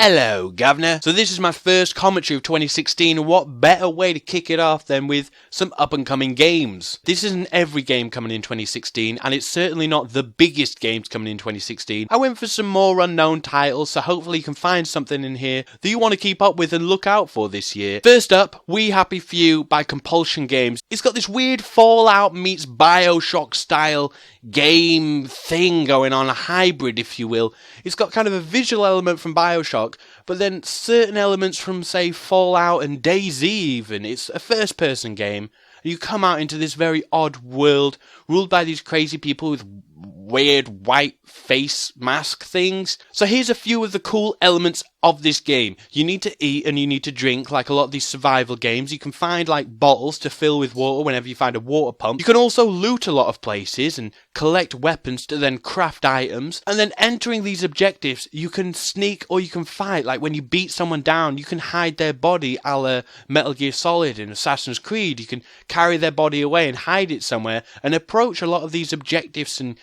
Hello, Governor. So this is my first commentary of 2016, and what better way to kick it off than with some up-and-coming games. This isn't every game coming in 2016, and it's certainly not the biggest games coming in 2016. I went for some more unknown titles, so hopefully you can find something in here that you want to keep up with and look out for this year. First up, We Happy Few by Compulsion Games. It's got this weird Fallout meets Bioshock style game thing going on, a hybrid if you will. It's got kind of a visual element from Bioshock, but then certain elements from, say, Fallout and DayZ even. It's a first-person game. You come out into this very odd world, ruled by these crazy people with weird white face mask things. So here's a few of the cool elements of this game. You need to eat and you need to drink, like a lot of these survival games. You can find like bottles to fill with water whenever you find a water pump. You can also loot a lot of places and collect weapons to then craft items. And then entering these objectives, you can sneak or you can fight. Like when you beat someone down, you can hide their body a la Metal Gear Solid and Assassin's Creed. You can carry their body away and hide it somewhere and approach a lot of these objectives and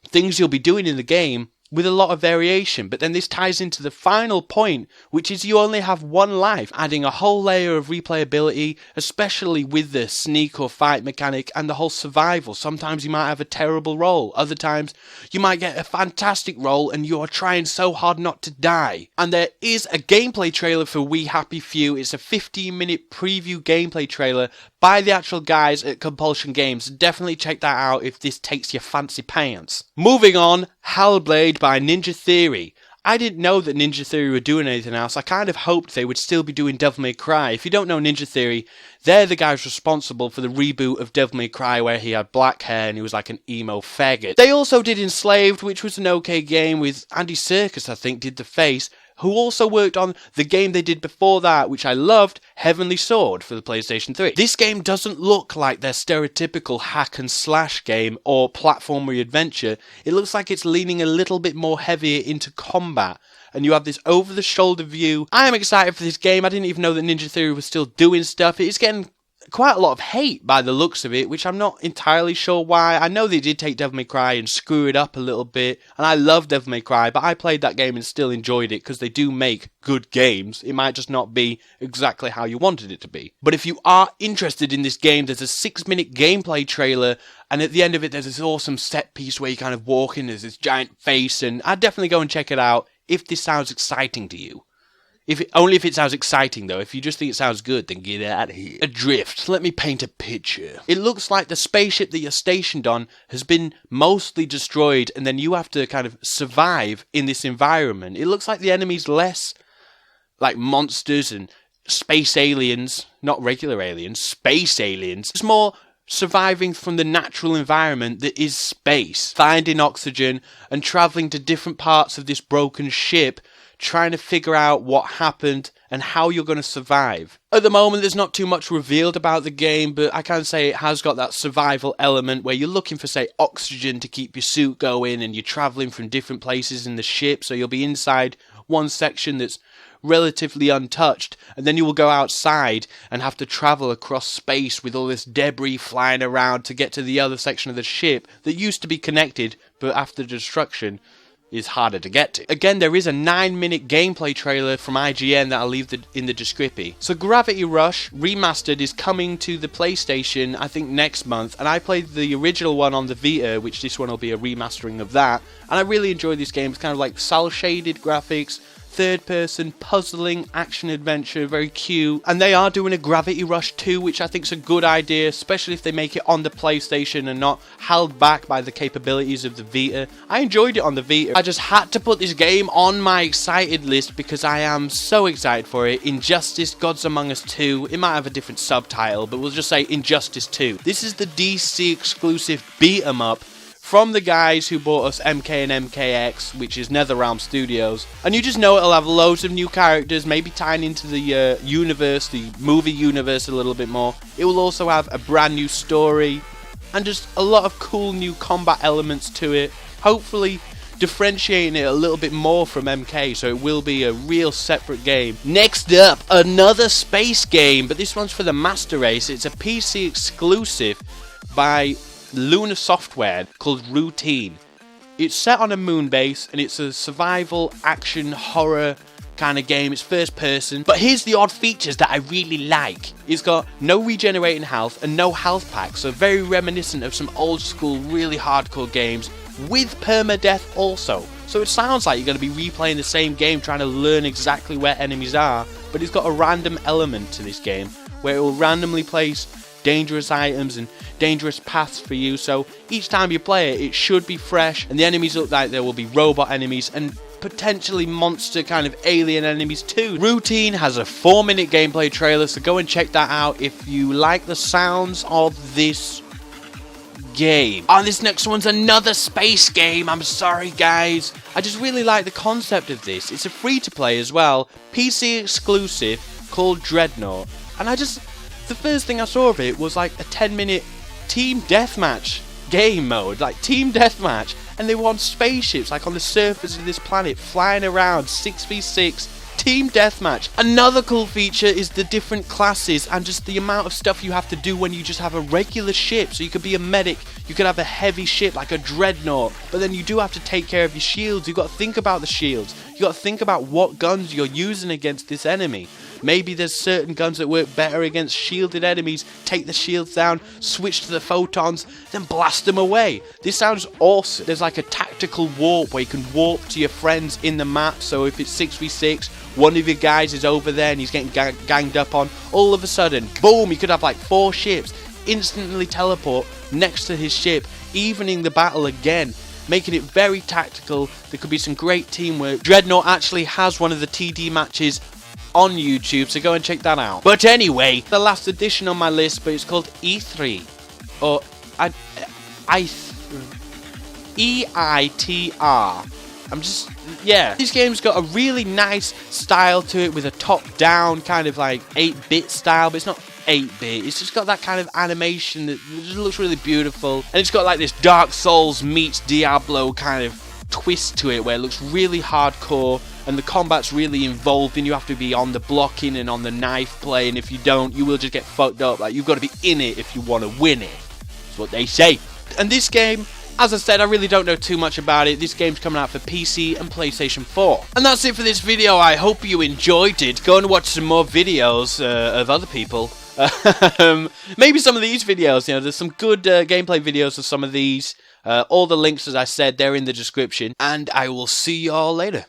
things you'll be doing in the game with a lot of variation. But then this ties into the final point, which is you only have one life, adding a whole layer of replayability, especially with the sneak or fight mechanic and the whole survival. Sometimes you might have a terrible roll, other times you might get a fantastic roll and you're trying so hard not to die. And there is a gameplay trailer for We Happy Few. It's a 15-minute preview gameplay trailer by the actual guys at Compulsion Games. Definitely check that out if this takes your fancy pants. Moving on, HellBlade by Ninja Theory. I didn't know that Ninja Theory were doing anything else. I kind of hoped they would still be doing Devil May Cry. If you don't know Ninja Theory, they're the guys responsible for the reboot of Devil May Cry where he had black hair and he was like an emo faggot. They also did Enslaved, which was an okay game with Andy Serkis, I think, did the face, who also worked on the game they did before that, which I loved, Heavenly Sword for the PlayStation 3. This game doesn't look like their stereotypical hack and slash game or platformer adventure. It looks like it's leaning a little bit more heavier into combat, and you have this over-the-shoulder view. I am excited for this game. I didn't even know that Ninja Theory was still doing stuff. It's getting quite a lot of hate by the looks of it, which I'm not entirely sure why. I know they did take Devil May Cry and screw it up a little bit, and I love Devil May Cry, but I played that game and still enjoyed it because they do make good games. It might just not be exactly how you wanted it to be. But if you are interested in this game, there's a 6-minute gameplay trailer, and at the end of it there's this awesome set piece where you kind of walk in, there's this giant face, and I'd definitely go and check it out if this sounds exciting to you. Only if it sounds exciting, though. If you just think it sounds good, then get out of here. Adrift. Let me paint a picture. It looks like the spaceship that you're stationed on has been mostly destroyed, and then you have to kind of survive in this environment. It looks like the enemy's less like monsters and space aliens, not regular aliens, space aliens. It's more surviving from the natural environment that is space, finding oxygen and travelling to different parts of this broken ship, trying to figure out what happened and how you're going to survive. At the moment, there's not too much revealed about the game, but I can say it has got that survival element where you're looking for, say, oxygen to keep your suit going, and you're travelling from different places in the ship, so you'll be inside one section that's relatively untouched, and then you will go outside and have to travel across space with all this debris flying around to get to the other section of the ship that used to be connected, but after destruction is harder to get to. Again, there is a 9-minute gameplay trailer from IGN that I'll leave in the description. So Gravity Rush Remastered is coming to the PlayStation, I think, next month, and I played the original one on the Vita, which this one will be a remastering of that, and I really enjoyed this game. It's kind of like cel-shaded graphics, third-person, puzzling, action-adventure, very cute. And they are doing a Gravity Rush 2, which I think is a good idea, especially if they make it on the PlayStation and not held back by the capabilities of the Vita. I enjoyed it on the Vita. I just had to put this game on my excited list because I am so excited for it. Injustice Gods Among Us 2. It might have a different subtitle, but we'll just say Injustice 2. This is the DC exclusive beat-em-up from the guys who bought us MK and MKX, which is NetherRealm Studios. And you just know it'll have loads of new characters, maybe tying into the universe, the movie universe a little bit more. It will also have a brand new story, and just a lot of cool new combat elements to it. Hopefully differentiating it a little bit more from MK, so it will be a real separate game. Next up, another space game, but this one's for the Master Race. It's a PC exclusive by Lunar Software called Routine. It's set on a moon base, and it's a survival, action, horror kind of game. It's first person. But here's the odd features that I really like. It's got no regenerating health and no health packs, so very reminiscent of some old school, really hardcore games with permadeath also. So it sounds like you're going to be replaying the same game, trying to learn exactly where enemies are, but it's got a random element to this game where it will randomly place dangerous items and dangerous paths for you, so each time you play it, it should be fresh, and the enemies look like there will be robot enemies and potentially monster kind of alien enemies too. Routine has a 4-minute gameplay trailer, so go and check that out if you like the sounds of this game. Oh, this next one's another space game. I'm sorry guys, I just really like the concept of this. It's a free-to-play as well, PC exclusive, called Dreadnought, and the first thing I saw of it was like a 10-minute team deathmatch game mode, like team deathmatch, and they were on spaceships like on the surface of this planet, flying around, 6v6 team deathmatch. Another cool feature is the different classes and just the amount of stuff you have to do when you just have a regular ship. So you could be a medic, you could have a heavy ship like a Dreadnought, but then you do have to take care of your shields. You've got to think about the shields, you got to think about what guns you're using against this enemy. Maybe there's certain guns that work better against shielded enemies. Take the shields down, switch to the photons, then blast them away. This sounds awesome. There's like a tactical warp where you can warp to your friends in the map. So if it's 6v6, one of your guys is over there and he's getting ganged up on. All of a sudden, boom, you could have like 4 ships. Instantly teleport next to his ship, evening the battle again, making it very tactical. There could be some great teamwork. Dreadnought actually has one of the TD matches on YouTube, so go and check that out. But anyway, the last edition on my list, but it's called E3, or EITR. This game's got a really nice style to it with a top-down kind of like 8-bit style, but it's not 8-bit, it's just got that kind of animation that just looks really beautiful, and it's got like this Dark Souls meets Diablo kind of twist to it where it looks really hardcore and the combat's really involved and you have to be on the blocking and on the knife play, and if you don't, you will just get fucked up. Like, you've got to be in it if you want to win it. That's what they say. And this game, as I said, I really don't know too much about it. This game's coming out for PC and PlayStation 4. And that's it for this video. I hope you enjoyed it. Go and watch some more videos of other people. Maybe some of these videos, there's some good gameplay videos of some of these. All the links, as I said, they're in the description. And I will see you all later.